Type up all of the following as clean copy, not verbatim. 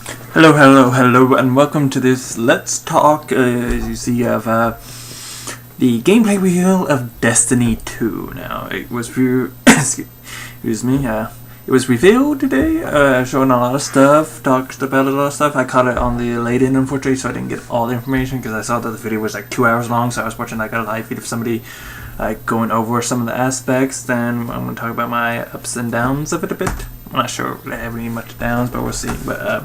Hello, and welcome to this Let's Talk. As you see, you have the gameplay reveal of Destiny 2. Now, it was excuse me. It was revealed today. Showing a lot of stuff, talked about a lot of stuff. I caught it on the late end, unfortunately, so I didn't get all the information because I saw that the video was like 2 hours long. So I was watching like a live feed of somebody going over some of the aspects. Then I'm going to talk about my ups and downs of it a bit. I'm not sure if I have any much downs, but we'll see. But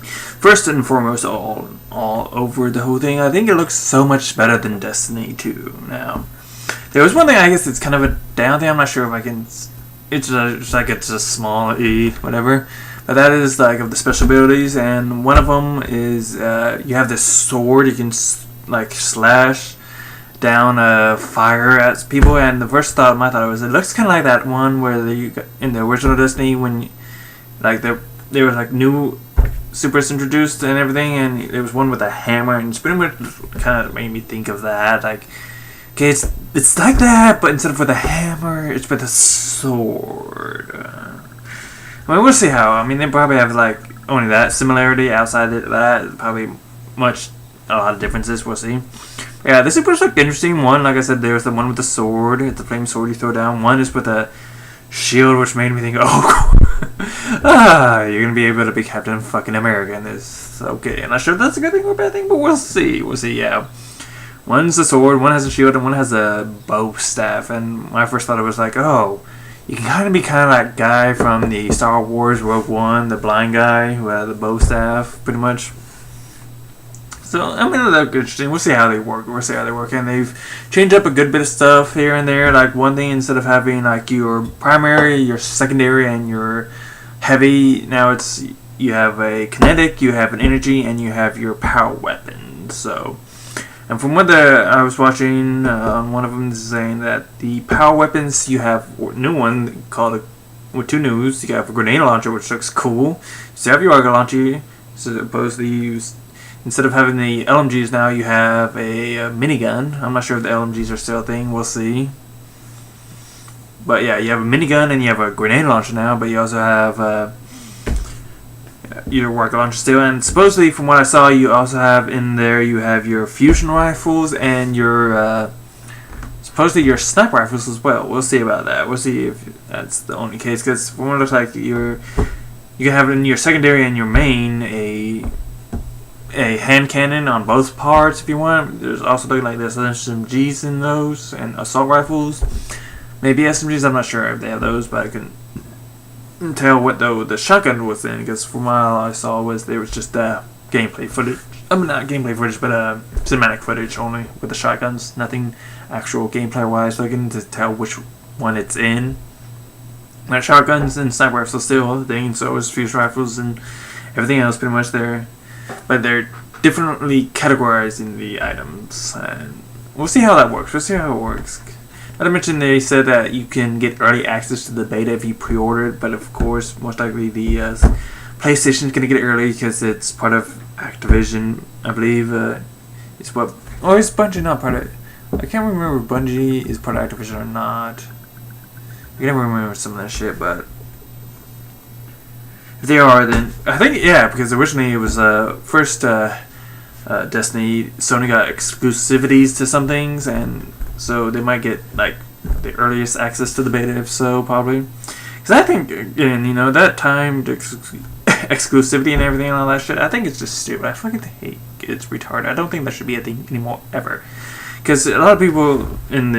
first and foremost, all over the whole thing, I think it looks so much better than Destiny 2. Now, there was one thing I guess it's kind of a down thing. I'm not sure if I can. It's a small E, whatever. But that is like of the special abilities, and one of them is you have this sword you can like slash down fire at people. And the first thought, my thought was, it looks kind of like that one where in the original Destiny when like there was like new supers introduced and everything, and there was one with a hammer, and it's pretty much kind of made me think of that. Like, okay, it's like that, but instead of with a hammer, it's with a sword. I mean, we'll see how. I mean, they probably have like only that similarity. Outside of that, probably a lot of differences. We'll see. Yeah, the supers look interesting. One, like I said, there's the one with the sword. It's the flame sword you throw down. One is with a shield, which made me think, oh, you're gonna be able to be Captain fucking America in this. Okay, I'm not sure if that's a good thing or a bad thing, but we'll see. Yeah. One's a sword, one has a shield, and one has a bow staff. And my first thought was like, oh, you can kind of be kind of that guy from the Star Wars Rogue One, the blind guy who had the bow staff, pretty much. So, I mean, they're interesting. We'll see how they work. And they've changed up a good bit of stuff here and there. Like, one thing, instead of having, like, your primary, your secondary, and your heavy, now it's, you have a kinetic, you have an energy, and you have your power weapon. So, and from what I was watching, one of them is saying that the power weapons, you have a new one called, with two news, you have a grenade launcher, which looks cool. So you have your rocket launcher, supposedly used. Instead of having the LMGs now, you have a minigun. I'm not sure if the LMGs are still a thing. We'll see. But yeah, you have a minigun and you have a grenade launcher now. But you also have your rocket launcher still. And supposedly, from what I saw, you also have in there, you have your fusion rifles and your supposedly your sniper rifles as well. We'll see about that. We'll see if that's the only case. Because from what it looks like, you can have in your secondary and your main a hand cannon on both parts if you want. There's also looking like there's SMGs in those and assault rifles. Maybe SMGs, I'm not sure if they have those, but I can tell what the shotgun was in, because from what I saw there was just gameplay footage. I mean, not gameplay footage, but cinematic footage only with the shotguns. Nothing actual gameplay wise looking to tell which one it's in. Now, shotguns and sniper rifles still a thing, so is fusion rifles and everything else pretty much there. But they're differently categorizing the items, and we'll see how that works. Not to mention, they said that you can get early access to the beta if you pre-order it, but of course, most likely the PlayStation is going to get it early because it's part of Activision, I believe. It's what? Oh, it's Bungie, not part of. I can't remember if Bungie is part of Activision or not. I can never remember some of that shit, but if they are, then I think, yeah, because originally it was first Destiny, Sony got exclusivities to some things, and so they might get like the earliest access to the beta, if so, probably. Because I think, again, that timed exclusivity and everything and all that shit, I think it's just stupid. I fucking hate it's retarded. I don't think that should be a thing anymore, ever. Because a lot of people in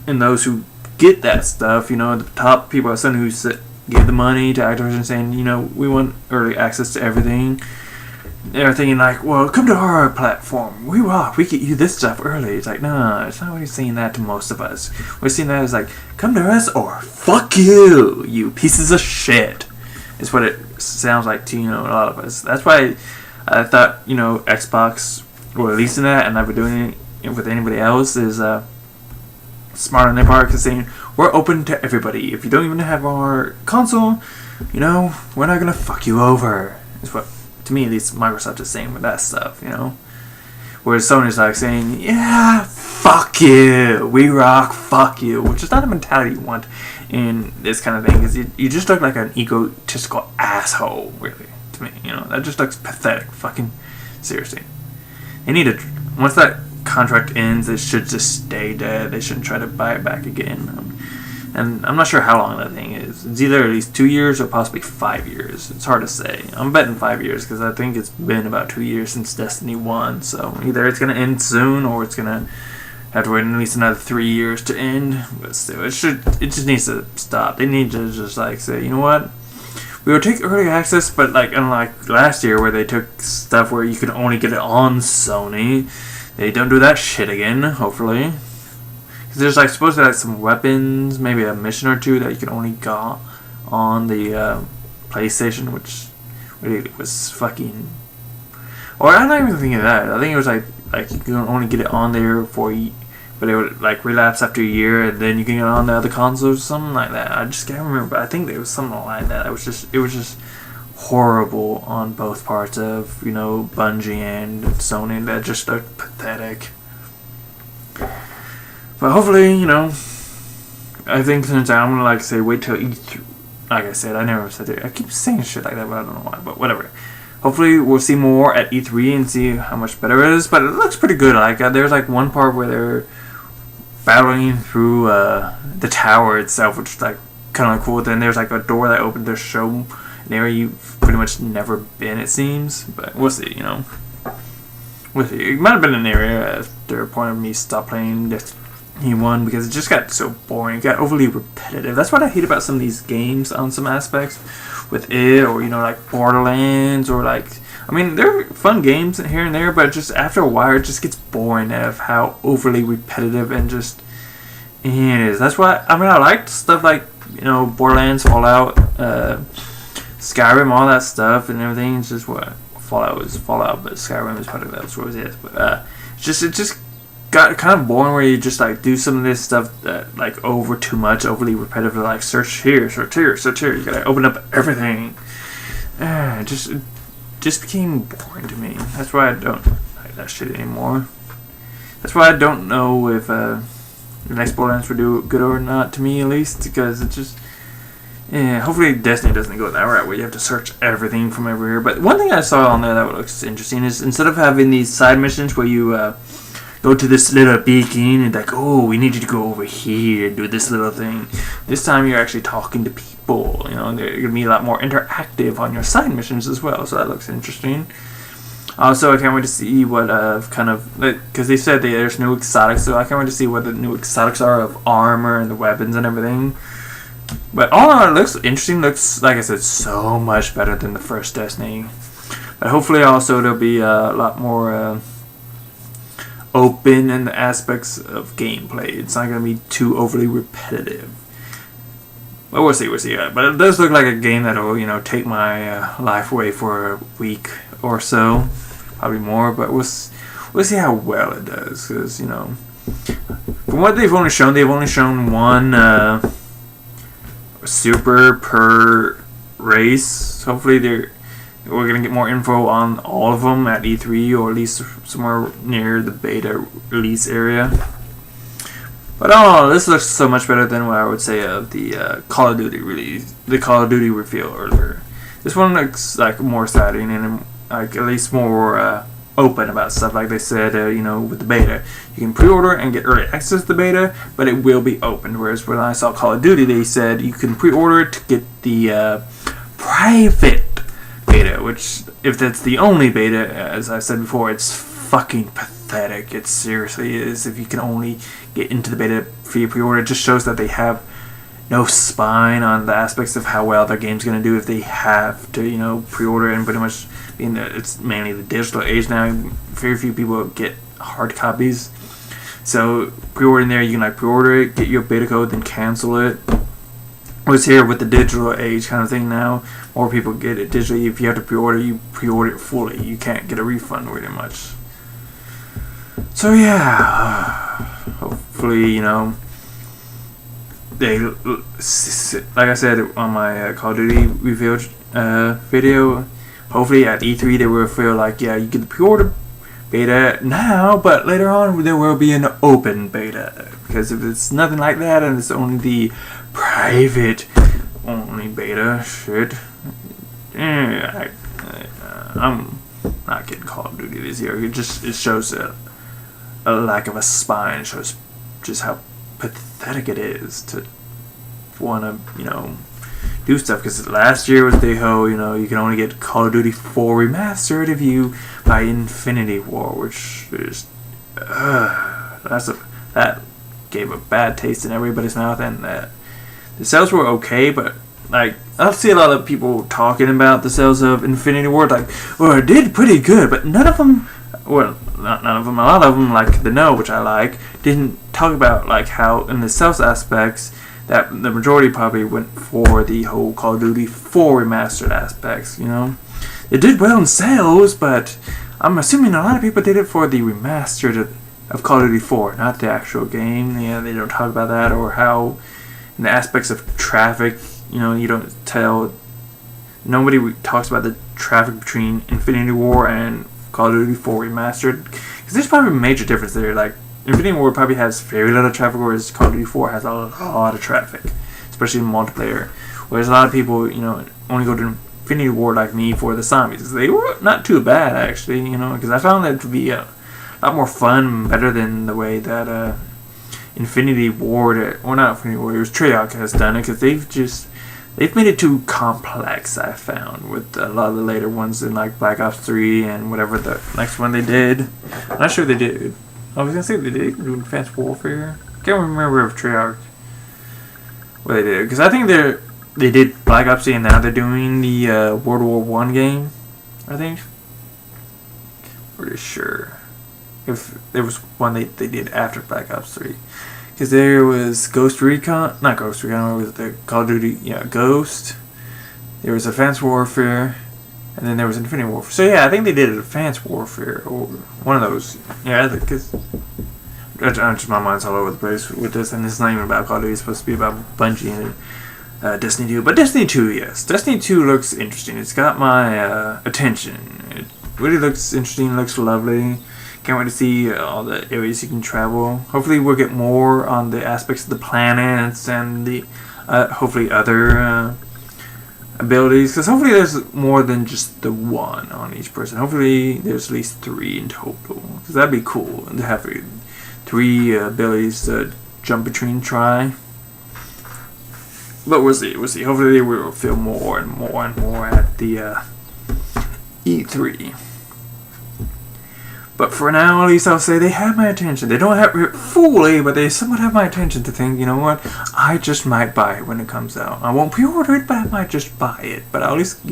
those who get that stuff, the top people are some who give the money to Activision saying, we want early access to everything. They're thinking like, well, come to our platform. We rock. We get you this stuff early. It's like, no, it's not really saying that to most of us. We're seeing that as like, come to us or fuck you, you pieces of shit. Is what it sounds like to, a lot of us. That's why I thought, Xbox were releasing that and never doing it with anybody else is smart on their part, because saying, we're open to everybody. If you don't even have our console, we're not gonna fuck you over. Is what, to me at least, Microsoft is saying with that stuff, Whereas Sony's like saying, yeah, fuck you, we rock, fuck you, which is not a mentality you want in this kind of thing, because you just look like an egotistical asshole, really. to me. You know, that just looks pathetic. Fucking seriously. They need to, once that contract ends, it should just stay dead. They shouldn't try to buy it back again. And I'm not sure how long that thing is. It's either at least 2 years or possibly 5 years. It's hard to say. I'm betting 5 years because I think it's been about 2 years since Destiny 1. So either it's going to end soon or it's going to have to wait at least another 3 years to end. But still, it just needs to stop. They need to just like say, you know what? We will take early access, but like unlike last year where they took stuff where you could only get it on Sony, they don't do that shit again, hopefully. Because there's like supposed to be like some weapons, maybe a mission or two that you can only get on the PlayStation, which really was fucking... Or I'm not even thinking of that. I think it was like you can only get it on there but it would like relapse after a year, and then you can get it on the other consoles or something like that. I just can't remember. I think there was something like that. It was just horrible on both parts of, you know, Bungie and Sony. That just looked pathetic. But hopefully, you know, I think since I'm gonna like say wait till E3. Like I said, I never said it. I keep saying shit like that, but I don't know why. But whatever. Hopefully we'll see more at E3 and see how much better it is. But it looks pretty good. Like there's like one part where they're battling through the tower itself, which is like kind of cool. Then there's like a door that opens to show an area you've pretty much never been, it seems. But we'll see, you know. We'll see. It might have been an area after a point of me stop playing Destiny 1 because it just got so boring. It got overly repetitive. That's what I hate about some of these games on some aspects with it, or you know, like Borderlands, or like, I mean, they're fun games here and there, but just after a while it just gets boring of how overly repetitive and just it is. That's why, I mean, I liked stuff like, you know, Borderlands, Fallout, Skyrim, all that stuff and everything. It's just what Fallout is Fallout, but Skyrim is part of that, so it is. But it just got kind of boring where you just like do some of this stuff that like over too much, overly repetitive, like search here, search here, search here. You gotta open up everything. It just became boring to me. That's why I don't like that shit anymore. That's why I don't know if the next Borderlands will do good or not, to me at least, because it just, yeah, hopefully Destiny doesn't go that route where you have to search everything from everywhere. But one thing I saw on there that looks interesting is instead of having these side missions where you go to this little beacon and like, oh, we need you to go over here and do this little thing. This time you're actually talking to people. You know, they're going to be a lot more interactive on your side missions as well. So that looks interesting. Also, I can't wait to see what kind of, because they said there's new exotics, so I can't wait to see what the new exotics are of armor and the weapons and everything. But all in all, it looks interesting. Looks, like I said, so much better than the first Destiny. But hopefully also there'll be a lot more open in the aspects of gameplay. It's not going to be too overly repetitive. But we'll see. But it does look like a game that'll, you know, take my life away for a week or so, probably more. But we'll see how well it does, because, you know, from what they've only shown one super per race. Hopefully we're going to get more info on all of them at E3, or at least somewhere near the beta release area. But this looks so much better than what I would say of the Call of Duty release, the Call of Duty reveal earlier. This one looks like more exciting and like at least more open about stuff. Like they said, you know, with the beta, you can pre-order and get early access to the beta, but it will be open. Whereas when I saw Call of Duty, they said you can pre-order it to get the private beta, which, if that's the only beta, as I said before, it's fucking pathetic. It seriously is. If you can only get into the beta via pre-order, it just shows that they have no spine on the aspects of how well their game's going to do if they have to, you know, pre-order. And pretty much being that it's mainly the digital age now, very few people get hard copies. So pre-ordering there, you can like pre-order it, get your beta code, then cancel it. What's here with the digital age kind of thing now, more people get it digitally. If you have to pre-order, you pre-order it fully. You can't get a refund pretty much. So yeah, hopefully, you know, they, like I said on my Call of Duty reveal video, hopefully at E3 they will feel like, yeah, you get the pre-order beta now, but later on there will be an open beta. Because if it's nothing like that and it's only the private only beta, shit, I'm not getting Call of Duty this year. It shows a lack of a spine. It shows just how pathetic it is to want to, do stuff. Because last year was the whole, you can only get Call of Duty 4 Remastered if you buy Infinity War, which is that gave a bad taste in everybody's mouth. And the sales were okay, but like I see a lot of people talking about the sales of Infinity War, like, well, it did pretty good, but none of them, well, not none of them, a lot of them, like The Know, which I like, didn't talk about like how in the sales aspects that the majority probably went for the whole Call of Duty 4 Remastered aspects. It did well in sales, but I'm assuming a lot of people did it for the remastered of Call of Duty 4, not the actual game. Yeah, they don't talk about that, or how in the aspects of traffic, you don't tell. Nobody talks about the traffic between Infinity War and Call of Duty 4 Remastered, because there's probably a major difference there. Like Infinity War probably has very little traffic, whereas Call of Duty 4 has a lot of traffic, especially in multiplayer. Whereas a lot of people, only go to Infinity War like me for the zombies. They were not too bad actually, because I found that to be a lot more fun, better than the way that Infinity Ward, or not Infinity Ward, it was Treyarch has done it, because they've made it too complex, I found, with a lot of the later ones in like Black Ops 3 and whatever the next one they did. I'm not sure if they did. I was gonna say they did do Advanced Warfare. Can't remember if Treyarch what they did, because I think they did Black Ops 3 and now they're doing the World War 1 game, I think. Pretty sure. If there was one they did after Black Ops 3. Because there was Ghost Recon, not Ghost Recon, it was the Call of Duty, Ghost. There was Advanced Warfare, and then there was Infinity Warfare. So yeah, I think they did Advanced Warfare, or one of those. Yeah, because my mind's all over the place with this, and it's not even about Call of Duty, it's supposed to be about Bungie and Destiny 2. But Destiny 2, yes. Destiny 2 looks interesting. It's got my attention. It really looks interesting, looks lovely. Can't wait to see all the areas you can travel. Hopefully we'll get more on the aspects of the planets and the hopefully other abilities. Because hopefully there's more than just the one on each person. Hopefully there's at least 3 in total. Because that'd be cool to have 3 abilities to jump between, try. But we'll see. Hopefully we'll feel more and more and more at the E3. But for now, at least I'll say they have my attention. They don't have it fully, but they somewhat have my attention to think, you know what, I just might buy it when it comes out. I won't pre-order it, but I might just buy it. But at least,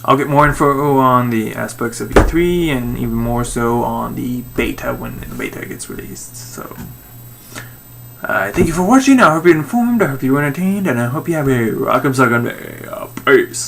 I'll get more info on the aspects of E3 and even more so on the beta when the beta gets released. So, thank you for watching. I hope you're informed, I hope you're entertained, and I hope you have a rock'em sock'em day. Peace.